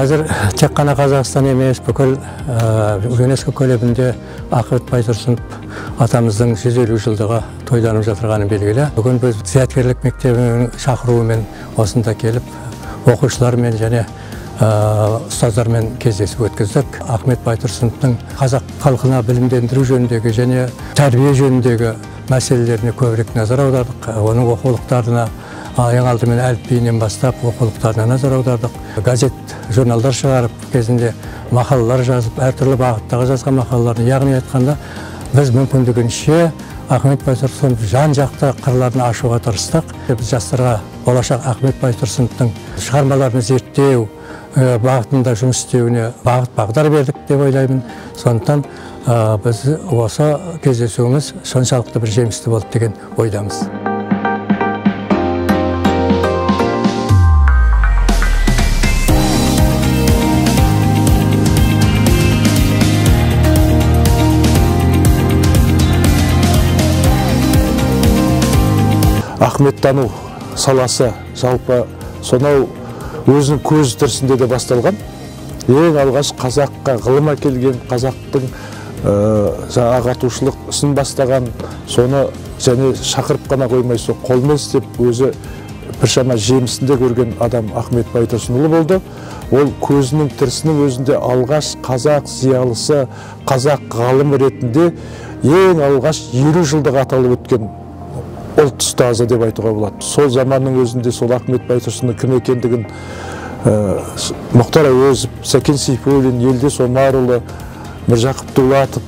Қазір тек қана Қазақстан емес, бүкіл ЮНЕСКО көлемінде Ахмет Байтұрсынов атамыздың 150 жылдығы тойланып жатырғаны белгілі. Бүгін біз зияткерлік мектебінің шақыруымен осында келіп, оқушылармен және ұстаздармен кездесіп өткіздік. Ахмет Байтұрсыновтың қазақ халқына білімдендіру жөніндегі және тәрбие жөніндегі мәселелеріне көбірек назар аудардық. Оның оқулықтарына ең алдымен әліпбиінен бастап оқулықтарына назар аудардық. Газет, журналдар шығарып, кезінде мақалалар жазып, әртүрлі бағыттағы жазған мақалаларын, яғни айтқанда, біз мүмкіндігінше Ахмет Байтұрсынов жан-жақты қырларын ашуға тырыстық. Біз жастарға болашақ Ахмет Байтұрсыновтың шығармаларын зерттеу бағытында жұмыс істеуіне бағыт-бағдар бердік деп ойлаймын. Сондықтан біз осы кездесуіміз соншалықты бір жемісті болды деген ойдамыз. Ахметтану саласы жалпы сонау өзінің көз тірісінде де басталған. Ең алғаш қазаққа ғылым әкелген, қазақтың ағартушылық ісін бастаған, соны және шақырып қана қоймай, қолмен істеп өзі біршама жемісінде көрген адам Ахмет Байтұрсынұлы болды. Ол көзінің тірісінің өзінде алғаш қазақ зиялысы, қазақ ғалым ретінде ең алғаш 50 жылдық аталып өткен ұлт ұстазы деп айтуға болады. Сол заманның өзінде сол Ахмет Байтұрсынның кім екендігін Мұхтар Әуезов, Сәкен Сейфуллин, Елдес Омарұлы, Міржақып Дулатов,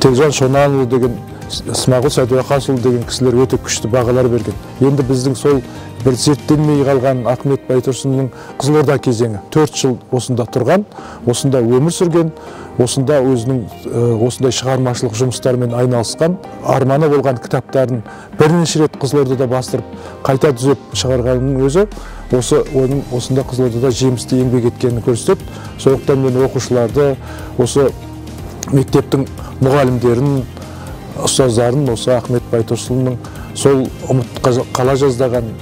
Телжан Шонанұлы деген, Смағұл Сәдуақасұлы деген кісілер өте күшті бағалар берген. Енді біздің сол бір зерттелмей қалған Ахмет Байтұрсынның Қызылорда кезеңі 4 жыл осында тұрған, осында өмір сүрген, осында өзінің осындай шығармашылық жұмыстармен айналысқан, арманы болған кітаптарын бірнеше рет Қызылордада бастырып, қайта түзеп шығарғанның өзі осы оның осында Қызылордада жемісті еңбек еткенін көрсетеді. Сондықтан мен оқушыларды, осы мектептің мұғалімдерін, ұстаздарын осы Ахмет Байтұрсынның сол ұмыт қала жаздаған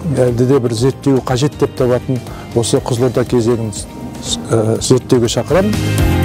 әлде де бір зерттеу қажет деп табатын осы Қызылорда кезеңін зерттеуге шақырамын.